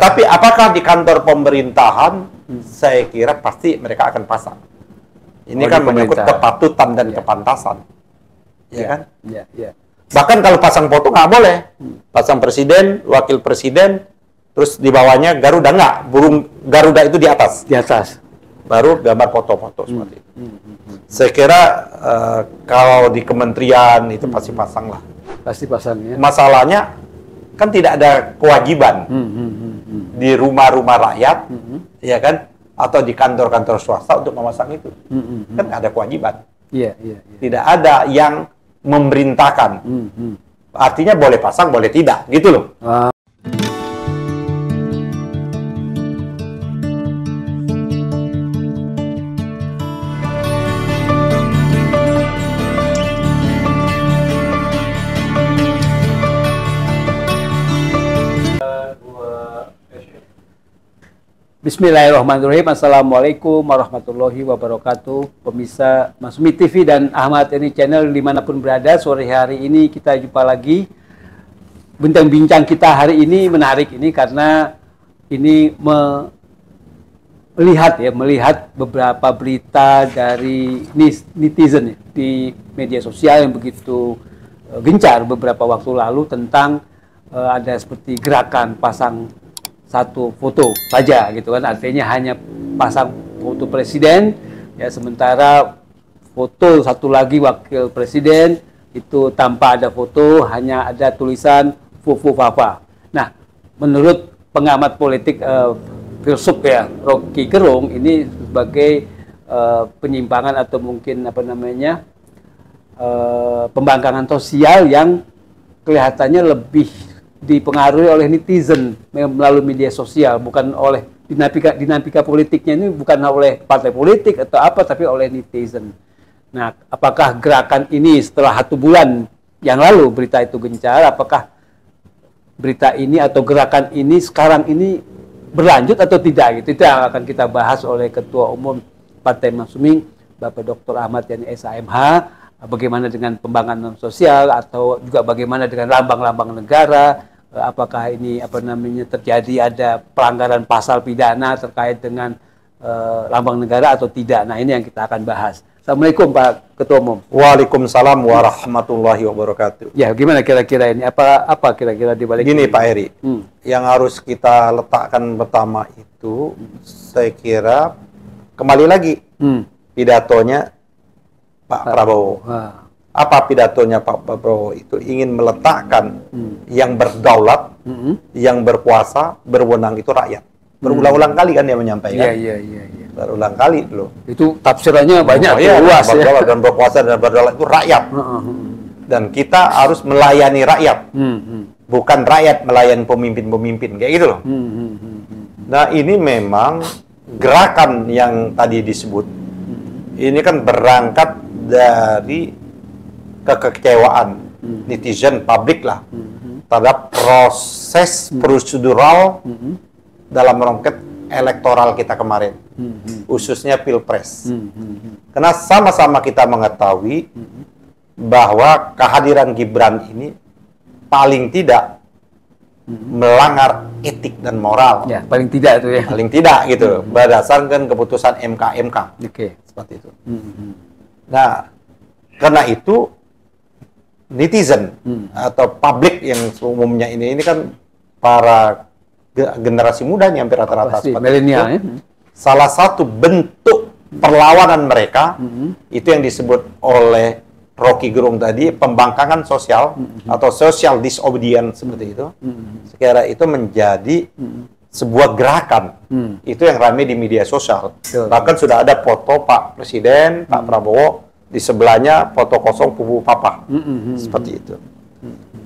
Tapi apakah di kantor pemerintahan? Saya kira pasti mereka akan pasang. Ini kan menyangkut kepatutan dan kepantasan, ya kan? Iya. Bahkan kalau pasang foto nggak boleh, pasang presiden, wakil presiden, terus di bawahnya Garuda nggak, burung Garuda itu di atas. Di atas. Baru gambar foto-foto seperti itu. Saya kira kalau di kementerian itu pasti pasang lah. Pasti pasang ya. Masalahnya kan tidak ada kewajiban di rumah-rumah rakyat, ya kan, atau di kantor-kantor swasta untuk memasang itu. Kan ada kewajiban. Iya. Tidak ada yang memerintahkan. Artinya boleh pasang, boleh tidak, gitu loh. Bismillahirrahmanirrahim. Assalamualaikum warahmatullahi wabarakatuh. Pemirsa Masumi TV dan Ahmad Yani Channel dimanapun berada, sore hari ini kita jumpa lagi. Bincang-bincang kita hari ini menarik ini karena ini melihat beberapa berita dari netizen di media sosial yang begitu gencar beberapa waktu lalu tentang ada seperti gerakan pasang satu foto saja gitu kan, artinya hanya pasang foto presiden ya, sementara foto satu lagi wakil presiden itu tanpa ada foto, hanya ada tulisan Fufu Fafa. Nah, menurut pengamat politik filsuf ya Rocky Gerung, ini sebagai penyimpangan atau mungkin pembangkangan sosial yang kelihatannya lebih dipengaruhi oleh netizen melalui media sosial, bukan oleh dinamika politiknya ini, bukan oleh partai politik atau apa, tapi oleh netizen. Nah, apakah gerakan ini setelah 1 bulan yang lalu berita itu gencar, apakah berita ini atau gerakan ini sekarang ini berlanjut atau tidak, gitu? Itu yang akan kita bahas oleh Ketua Umum Partai Masumi, Bapak Dr. Ahmad Yani SHMH. Bagaimana dengan pembangunan sosial atau juga bagaimana dengan lambang-lambang negara, apakah ini terjadi ada pelanggaran pasal pidana terkait dengan lambang negara atau tidak. Nah, ini yang kita akan bahas. Assalamualaikum Pak Ketua Umum. Waalaikumsalam warahmatullahi wabarakatuh. Ya, gimana kira-kira ini? Apa kira-kira di balik Gini ini? Pak Eri, yang harus kita letakkan pertama itu, saya kira kembali lagi pidatonya Pak Prabowo. Apa pidatonya Pak Prabowo itu? Ingin meletakkan yang berdaulat, yang berkuasa, berwenang itu rakyat. Berulang-ulang kali kan dia menyampaikan. Iya. Berulang kali loh. Itu tafsirannya banyak, luas berdaulat ya. dan berkuasa dan berdaulat itu rakyat. Dan kita harus melayani rakyat. Bukan rakyat melayani pemimpin-pemimpin, kayak gitu loh. Nah, ini memang gerakan yang tadi disebut. Ini kan berangkat dari kekecewaan netizen, publik lah, terhadap proses prosedural dalam rangkaian elektoral kita kemarin, khususnya Pilpres. Karena sama-sama kita mengetahui bahwa kehadiran Gibran ini paling tidak melanggar etik dan moral. Ya, paling tidak itu ya. Paling tidak gitu, berdasarkan keputusan MK. Oke. Seperti itu. Nah, karena itu netizen atau publik yang umumnya ini kan para generasi muda yang hampir rata-rata milenial ya. Salah satu bentuk perlawanan mereka itu yang disebut oleh Rocky Gerung tadi, pembangkangan sosial atau social disobedience seperti itu. Sekira itu menjadi sebuah gerakan. Itu yang ramai di media sosial. Bahkan sudah ada foto Pak Presiden, Pak Prabowo, di sebelahnya foto kosong Fufu Papa. Seperti itu.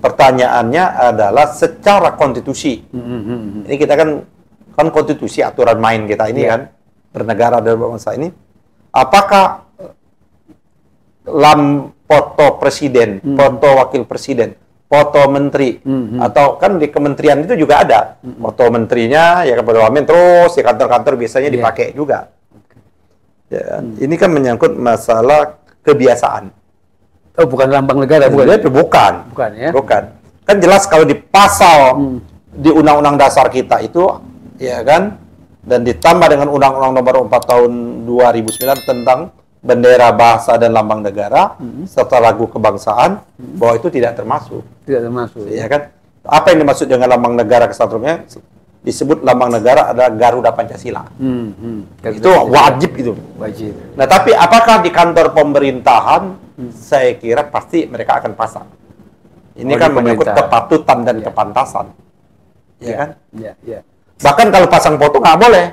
Pertanyaannya adalah secara konstitusi. Ini kita kan konstitusi, aturan main kita ini kan, bernegara dan berbangsa ini. Apakah foto presiden, foto wakil presiden, foto menteri, atau kan di kementerian itu juga ada foto menterinya, ya kepada wamen, terus di kantor-kantor biasanya dipakai juga. Ya, ini kan menyangkut masalah kebiasaan. Oh, bukan lambang negara, bukan ya? Bukan ya? Bukan. Kan jelas kalau di pasal di Undang-Undang Dasar kita itu ya kan? Dan ditambah dengan Undang-Undang Nomor 4 Tahun 2009 tentang bendera, bahasa dan lambang negara serta lagu kebangsaan, bahwa itu tidak termasuk. Tidak termasuk. Ya kan? Apa yang dimaksud dengan lambang negara keseluruhannya? Disebut lambang negara adalah Garuda Pancasila. Itu wajib itu. Wajib. Nah, tapi apakah di kantor pemerintahan? Saya kira pasti mereka akan pasang. Ini kan menyangkut kepatutan dan kepantasan. Ya kan? Iya, iya. Bahkan kalau pasang foto nggak boleh.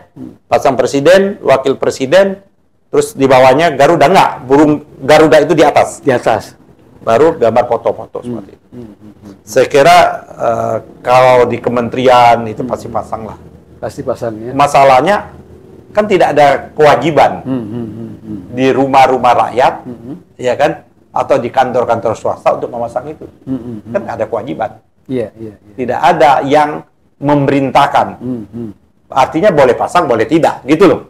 Pasang presiden, wakil presiden, terus di bawahnya Garuda nggak. Burung Garuda itu di atas. Di atas. Baru gambar foto-foto seperti itu. Saya kira kalau di kementerian itu pasti pasang lah. Pasti pasang ya. Masalahnya kan tidak ada kewajiban di rumah-rumah rakyat, ya kan? Atau di kantor-kantor swasta untuk memasang itu. Kan nggak ada kewajiban. Iya, iya, iya. Tidak ada yang memerintahkan. Artinya boleh pasang, boleh tidak, gitu loh.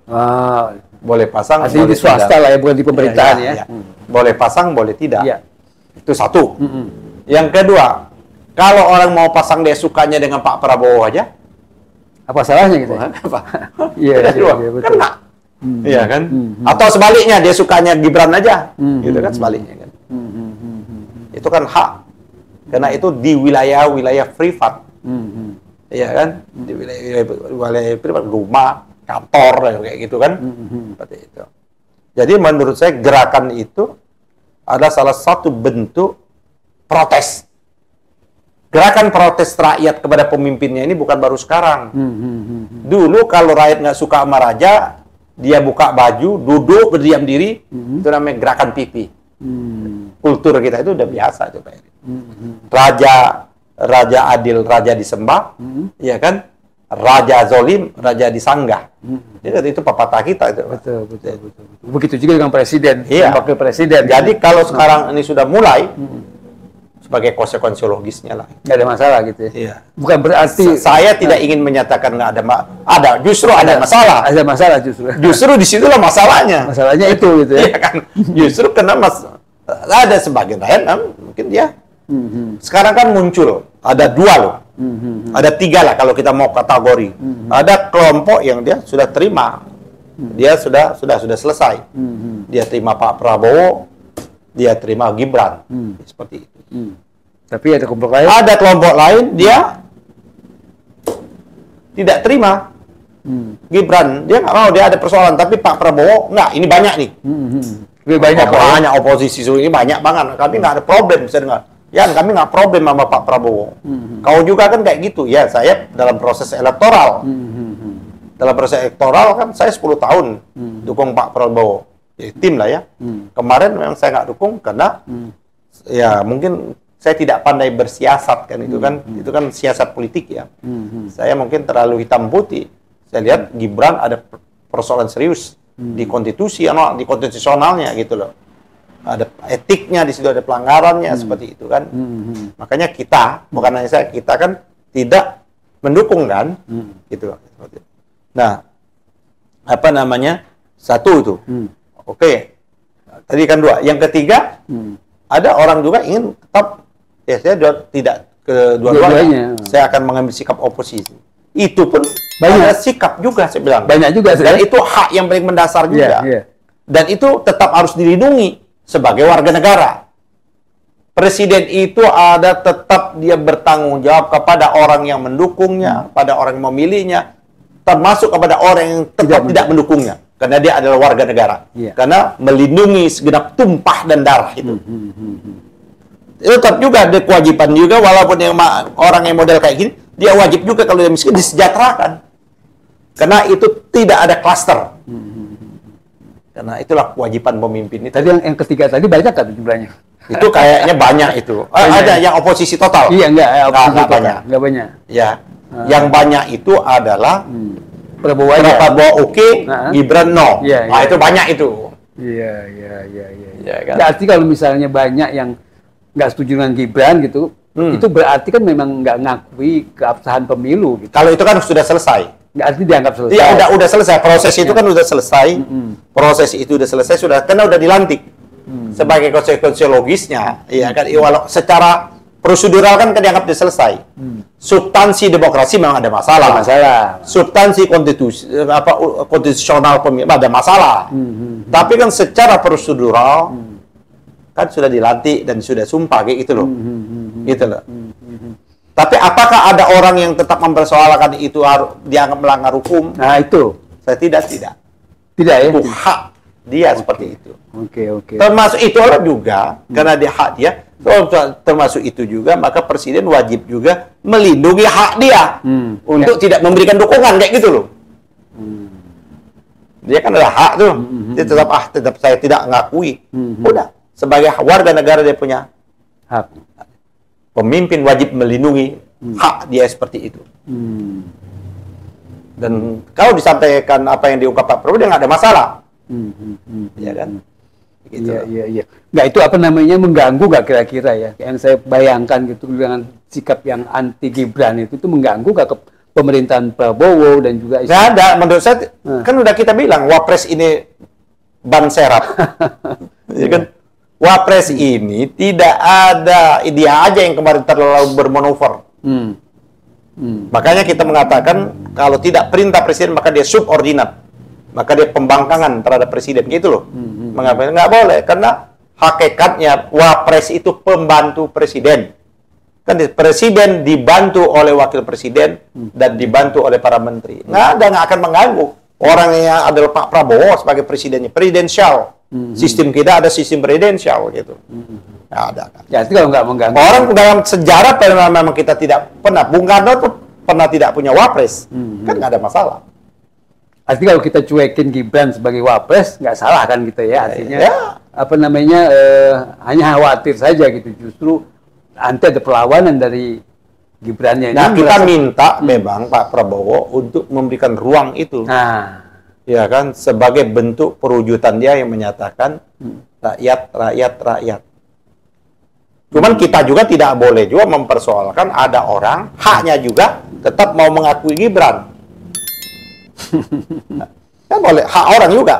Boleh pasang, artinya boleh di swasta tidak. lah ya, bukan di pemerintahan ya. Boleh pasang, boleh tidak. Iya. Itu satu. Yang kedua, kalau orang mau pasang dia sukanya dengan Pak Prabowo aja, apa salahnya gitu? apa? Iya, iya, betul. Kena. Iya kan? Atau sebaliknya dia sukanya Gibran aja, gitu kan sebaliknya kan? Itu kan hak, karena itu di wilayah-wilayah privat, iya kan? Di wilayah privat, rumah, kantor, kayak gitu kan? Seperti itu. Jadi menurut saya gerakan itu adalah salah satu bentuk protes. Gerakan protes rakyat kepada pemimpinnya ini bukan baru sekarang. Dulu kalau rakyat nggak suka sama raja, dia buka baju, duduk, berdiam diri, itu namanya gerakan pipi. Kultur kita itu udah biasa itu, Pak Eri. Raja adil, raja disembah, ya kan? Raja zolim, raja disanggah. Itu pepatah kita itu. Betul. Begitu juga dengan presiden, iya. Wakil presiden. Jadi kalau sekarang ini sudah mulai, sebagai konsekuensi logisnya lah. Nggak ada masalah gitu ya. Iya. Bukan berarti saya tidak ingin menyatakan nggak ada, justru ada masalah. Ada masalah justru. Justru disitulah masalahnya. Masalahnya itu gitu ya. Iya kan? Justru karena ada sebagian rakyat mungkin dia. Sekarang kan muncul ada dua loh. Ada tiga lah kalau kita mau kategori. Ada kelompok yang dia sudah terima. Dia sudah selesai. Dia terima Pak Prabowo, dia terima Gibran. Seperti itu. Tapi ada kelompok lain. Ada kelompok lain dia tidak terima Gibran. Dia nggak mau, dia ada persoalan. Tapi Pak Prabowo nggak. Ini banyak nih. Lebih banyak oposisi ini banyak banget. Kami nggak ada problem. Saya dengar. Ya, kami nggak problem sama Pak Prabowo. Kau juga kan kayak gitu. Ya, saya dalam proses elektoral. Dalam proses elektoral kan saya 10 tahun dukung Pak Prabowo. Ya, tim lah ya. Kemarin memang saya nggak dukung karena ya mungkin saya tidak pandai bersiasat kan. Itu kan siasat politik ya. Saya mungkin terlalu hitam putih. Saya lihat Gibran ada persoalan serius di konstitusionalnya gitu loh. Ada etiknya di situ, ada pelanggarannya seperti itu kan. Makanya kita, bukan hanya saya, kita kan tidak mendukung kan, gitu. Nah, apa namanya? Satu itu, oke. Tadi kan dua. Yang ketiga, ada orang juga ingin tetap, ya saya tidak kedua-duanya. Saya akan mengambil sikap oposisi. Itu pun banyak sikap juga saya bilang. Banyak juga. Dan itu hak yang paling mendasar juga. Dan itu tetap harus dilindungi sebagai warga negara. Presiden itu ada tetap dia bertanggung jawab kepada orang yang mendukungnya, pada orang yang memilihnya, termasuk kepada orang yang tetap tidak mendukungnya. Karena dia adalah warga negara. Karena melindungi segenap tumpah dan darah itu. Itu tetap juga ada kewajiban juga, walaupun yang orang yang model kayak gini, dia wajib juga kalau dia miskin disejahterakan. Karena itu tidak ada klaster. Karena itulah kewajiban pemimpin itu. Tadi yang ketiga tadi banyak kan jumlahnya? Itu kayaknya banyak itu. Ada yang oposisi total. Iya, enggak banyak. Enggak banyak. Ya. Yang banyak itu adalah Prabowo oke, Gibran no. Nah, itu banyak itu. Iya. Ya, kan? Berarti kalau misalnya banyak yang nggak setuju dengan Gibran gitu, itu berarti kan memang nggak ngakui keabsahan pemilu gitu. Kalau itu kan sudah selesai. Artinya dianggap selesai. Iya, udah selesai. Proses itu kan udah selesai. Proses itu udah selesai, karena udah dilantik. Sebagai konsekuensi logisnya, iya kan. Walau secara Prosedural kan dianggap sudah selesai. Substansi demokrasi memang ada masalah. Substansi konstitusional pemilu ada masalah. Tapi kan secara prosedural kan sudah dilantik dan sudah sumpah kayak gitu loh. Gitu loh. Tapi apakah ada orang yang tetap mempersoalkan itu harus dianggap melanggar hukum? Nah, itu. Saya tidak. Tidak ya? Itu hak dia seperti itu. Oke. Termasuk itu orang juga, karena dia hak dia, termasuk itu juga, maka presiden wajib juga melindungi hak dia untuk tidak memberikan dukungan kayak gitu loh. Dia kan ada hak tuh. Dia tetap saya tidak ngakui. Udah, sebagai warga negara dia punya hak. Pemimpin wajib melindungi hak dia seperti itu. Dan kalau disampaikan apa yang diungkap Pak Prabowo, dia nggak ada masalah. Ya kan? Gitu. Iya. Nggak, itu apa namanya, mengganggu nggak kira-kira ya? Yang saya bayangkan gitu dengan sikap yang anti Gibran itu mengganggu nggak ke pemerintahan Prabowo dan juga nggak ada, menurut saya kan udah kita bilang Wapres ini ban serap. Ya kan? Wapres ini tidak ada, dia aja yang kemarin terlalu bermanuver. Makanya kita mengatakan kalau tidak perintah presiden maka dia subordinat, maka dia pembangkangan terhadap presiden, gitu loh. Mengapa nggak boleh? Karena hakikatnya Wapres itu pembantu presiden. Kan presiden dibantu oleh wakil presiden dan dibantu oleh para menteri. Nggak akan mengganggu. Orang yang adalah Pak Prabowo sebagai presidennya, presidensial. Sistem kita ada sistem presidensial gitu. Nggak ada kan. Ya, itu kalau nggak mengganggu. Orang dalam sejarah memang kita tidak pernah. Bung Karno tuh pernah tidak punya Wapres. Kan nggak ada masalah. Artinya kalau kita cuekin Gibran sebagai Wapres, nggak salah kan gitu ya. Artinya apa namanya, hanya khawatir saja gitu. Justru nanti ada perlawanan dari Gibrannya. Nah, kita minta memang Pak Prabowo untuk memberikan ruang itu. Ya kan, sebagai bentuk perwujudan dia yang menyatakan rakyat. Cuman kita juga tidak boleh juga mempersoalkan ada orang haknya juga tetap mau mengakui Gibran. Kan boleh, hak orang juga.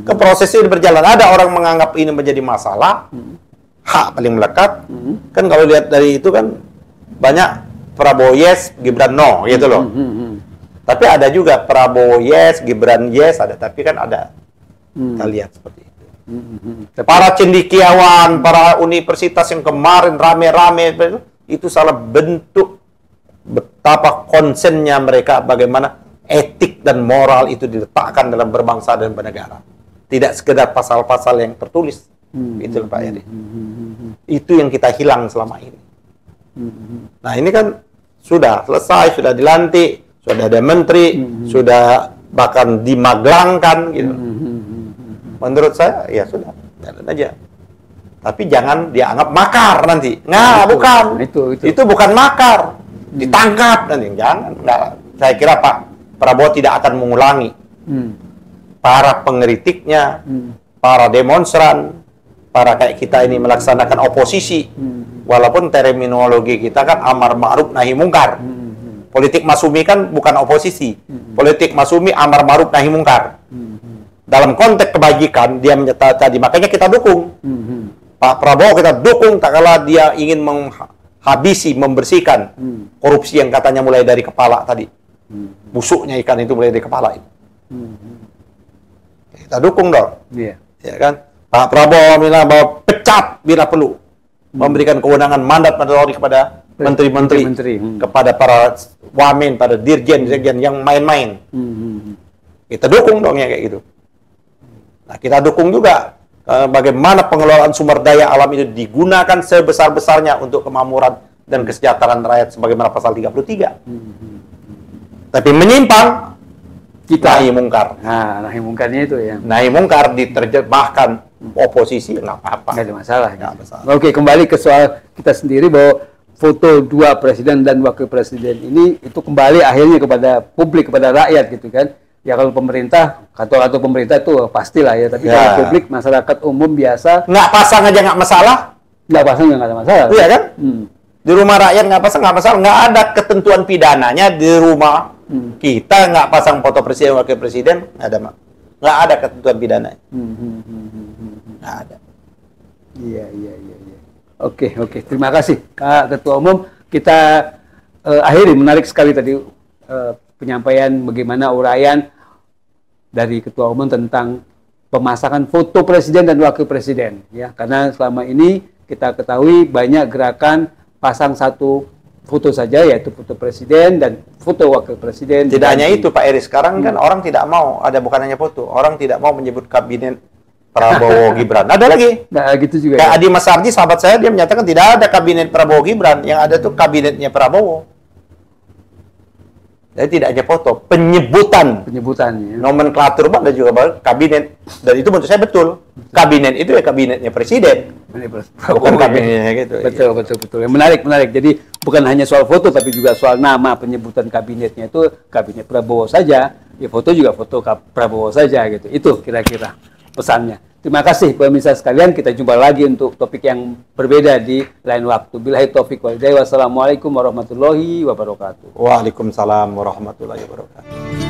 Ke proses ini berjalan. Ada orang menganggap ini menjadi masalah, hak paling melekat. Kan kalau lihat dari itu kan banyak Prabowo yes, Gibran no, gitu loh. Tapi ada juga Prabowo yes, Gibran yes, ada. Tapi kan ada, kita lihat seperti itu. Para cendekiawan, para universitas yang kemarin rame-rame, itu salah bentuk betapa konsennya mereka, bagaimana etik dan moral itu diletakkan dalam berbangsa dan bernegara. Tidak sekedar pasal-pasal yang tertulis. Itu Pak Yadi. Itu yang kita hilang selama ini. Nah ini kan sudah selesai, sudah dilantik, sudah ada menteri, sudah bahkan dimaglangkan gitu. Menurut saya ya sudah, jalan aja. Tapi jangan dianggap makar nanti. Nah, bukan. Itu bukan makar. Ditangkap nanti, jangan. Nggak. Saya kira Pak Prabowo tidak akan mengulangi. Para pengkritiknya, para demonstran, para kayak kita ini melaksanakan oposisi. Walaupun terminologi kita kan amar ma'ruf nahi mungkar. Politik Masumi kan bukan oposisi. Politik Masumi amar ma'ruf nahi mungkar. Dalam konteks kebajikan dia menyatakan tadi, makanya kita dukung. Pak Prabowo kita dukung tak kala dia ingin menghabisi, membersihkan korupsi yang katanya mulai dari kepala tadi. Busuknya ikan itu mulai dari kepala itu. Kita dukung dong. Ya kan? Pak Prabowo bilang bahwa pecat bila perlu. Memberikan kewenangan mandat kepada menteri-menteri, kepada para wamen, pada dirjen yang main-main. Kita dukung dong ya kayak gitu. Nah, kita dukung juga bagaimana pengelolaan sumber daya alam itu digunakan sebesar-besarnya untuk kemakmuran dan kesejahteraan rakyat sebagaimana pasal 33. Tapi menyimpang, kita nahi mungkar. Nah, nahi mungkarnya itu ya. Nahi mungkar diterjemahkan oposisi, nggak apa-apa. Nggak ada masalah. Nggak masalah. Oke, kembali ke soal kita sendiri bahwa foto dua presiden dan wakil presiden ini itu kembali akhirnya kepada publik, kepada rakyat gitu kan. Ya kalau pemerintah, kantor-kantor pemerintah itu pastilah ya. Tapi kalau publik, masyarakat umum biasa. Nggak pasang aja nggak masalah. Nggak pasang nggak ada masalah. Iya kan? Di rumah rakyat nggak pasang nggak masalah. Nggak ada ketentuan pidananya di rumah kita nggak pasang foto presiden wakil presiden. Nggak ada ketentuan pidananya. Nggak ada. Iya. Oke. Terima kasih, Kak Ketua Umum. Kita akhiri, menarik sekali tadi penyampaian bagaimana uraian dari Ketua Umum tentang pemasangan foto presiden dan wakil presiden, ya. Karena selama ini kita ketahui banyak gerakan pasang satu foto saja, yaitu foto presiden dan foto wakil presiden. Tidak hanya itu, Pak Eri. Sekarang kan orang tidak mau, ada bukan hanya foto, orang tidak mau menyebut kabinet Prabowo Gibran. Ada lagi. Nah, gitu juga. Kayak Adi Masardi, sahabat saya, dia menyatakan tidak ada kabinet Prabowo Gibran, yang ada tuh kabinetnya Prabowo. Jadi tidak hanya foto, penyebutan. Penyebutannya. Nomenklatur pun ada juga kabinet. Dan itu menurut saya betul. Kabinet itu ya kabinetnya presiden. Bukan kabinetnya gitu. Betul. Menarik. Jadi bukan hanya soal foto, tapi juga soal nama, penyebutan kabinetnya itu kabinet Prabowo saja. Ya foto juga foto Prabowo saja gitu. Itu kira-kira pesannya. Terima kasih pemirsa sekalian, kita jumpa lagi untuk topik yang berbeda di lain waktu. Billahi taufiq wal hidayah. Wassalamualaikum warahmatullahi wabarakatuh. Waalaikumsalam warahmatullahi wabarakatuh.